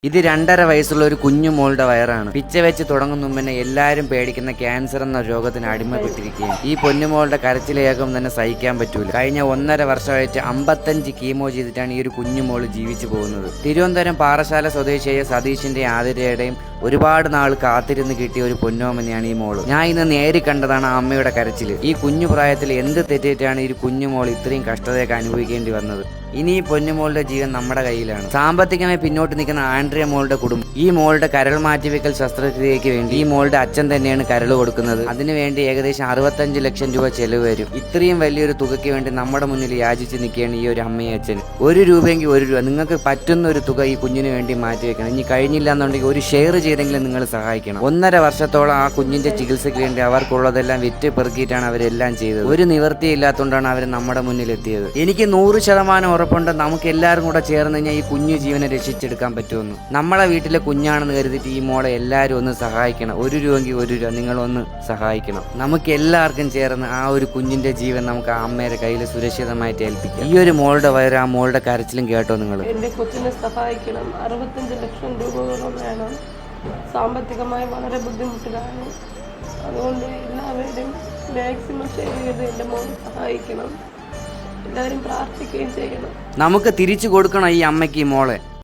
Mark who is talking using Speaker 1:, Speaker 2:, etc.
Speaker 1: ഇത് 2.5 വയസ്സുള്ള ഒരു കുഞ്ഞു മോളുടെ വയറാണ്. പിച്ച വെച്ച് തുടങ്ങും മുമ്പേ എല്ലാവരും പേടിക്കുന്ന ക്യാൻസർ എന്ന രോഗത്തിന് അടിമപ്പെട്ടിരിക്കുകയാണ്. ഈ പൊന്നുമോളുടെ കരച്ചിലേകം തന്നെ സഹിക്കാൻ പറ്റൂല. കഴിഞ്ഞ 1.5 വർഷമായിട്ട് 55 കീമോ ചെയ്തിട്ടാണ് ഈ ഒരു കുഞ്ഞുമോള് ജീവിച്ചു പോകുന്നത്. തിരുവനന്തപുരം പാറശാല സ്വദേശിയായ സതീഷിന്റെ ആതിരയുടെയും ഒരുപാട് നാൾ കാത്തിരുന്ന് കിട്ടിയ ഒരു പൊന്നോമനെയാണ് ഈ മോള്. ഞാൻ ഇന്ന് നേരി കണ്ടതാണ് ആ അമ്മയുടെ കരച്ചില്. ഈ കുഞ്ഞു പ്രായത്തിൽ എന്ത് തെറ്റിയിട്ടാണ് ഈ കുഞ്ഞുമോൾ ഇത്രയും കഷ്ടതയൊക്കെ അനുഭവിക്കേണ്ടി വന്നത്. ഇനി ഈ പൊന്നുമോളുടെ ജീവൻ നമ്മുടെ കയ്യിലാണ്. സാമ്പത്തികമായി പിന്നോട്ട് നിൽക്കുന്ന ആൻഡ്രിയ മോളുടെ കുടുംബം ഈ മോളുടെ കരൾ മാറ്റിവെക്കൽ ശസ്ത്രക്രിയയ്ക്ക് വേണ്ടി ഈ മോളുടെ അച്ഛൻ തന്നെയാണ് കരൾ കൊടുക്കുന്നത്. അതിനുവേണ്ടി ഏകദേശം 65 ലക്ഷം രൂപ ചെലവ് വരും. ഇത്രയും വലിയൊരു തുകയ്ക്ക് വേണ്ടി നമ്മുടെ മുന്നിൽ യാചിച്ച് നിൽക്കുകയാണ് ഈ ഒരു അമ്മയും അച്ഛനും. 1 രൂപയെങ്കിൽ 1 രൂപ നിങ്ങൾക്ക് പറ്റുന്ന ഒരു തുക ഈ കുഞ്ഞിന് വേണ്ടി മാറ്റിവെക്കണം. ഇനി കഴിഞ്ഞില്ല എന്നുണ്ടെങ്കിൽ ഒരു ഷെയർ ചെയ്തെങ്കിലും നിങ്ങൾ സഹായിക്കണം. 1.5 വർഷത്തോളം ആ കുഞ്ഞിന്റെ ചികിത്സയ്ക്ക് വേണ്ടി അവർക്കുള്ളതെല്ലാം വിറ്റ് പെറുക്കിയിട്ടാണ് അവരെല്ലാം ചെയ്തത്. ഒരു നിവൃത്തിയില്ലാത്തതുകൊണ്ടാണ് അവർ നമ്മുടെ മുന്നിൽ എത്തിയത്. എനിക്ക് 100% ഉറപ്പുണ്ട് നമുക്ക് എല്ലാവരും കൂടെ ചേർന്ന് കഴിഞ്ഞാൽ ഈ കുഞ്ഞു ജീവനെ രക്ഷിച്ചെടുക്കാൻ പറ്റുമെന്ന്. നമ്മളെ വീട്ടിലെ കുഞ്ഞാണെന്ന് കരുതിയിട്ട് ഈ മോളെ എല്ലാവരും ഒന്ന് സഹായിക്കണം. 1 രൂപയെങ്കിൽ 1 രൂപ നിങ്ങളൊന്ന് സഹായിക്കണം. നമുക്ക് എല്ലാവർക്കും ചേർന്ന് ആ ഒരു കുഞ്ഞിന്റെ ജീവൻ നമുക്ക് ആ അമ്മയുടെ കയ്യിൽ സുരക്ഷിതമായിട്ട് ഏൽപ്പിക്കാം. ഈ ഒരു മോളുടെ വയറ് ആ മോളുടെ കരച്ചിലും കേട്ടോ നിങ്ങൾ.
Speaker 2: എന്റെ കൊച്ചിനെ സഹായിക്കണം. 65 ലക്ഷം രൂപയോളം വേണം. സാമ്പത്തികമായി വളരെ ബുദ്ധിമുട്ടിലാണ്. അതുകൊണ്ട് എല്ലാവരും മാക്സിമം ഷെയർ ചെയ്ത് എൻ്റെ മോനെ സഹായിക്കണം. എല്ലാവരും പ്രാർത്ഥിക്കുകയും ചെയ്യണം.
Speaker 1: നമുക്ക് തിരിച്ചു കൊടുക്കണം ഈ അമ്മയ്ക്ക് ഈ മോളെ.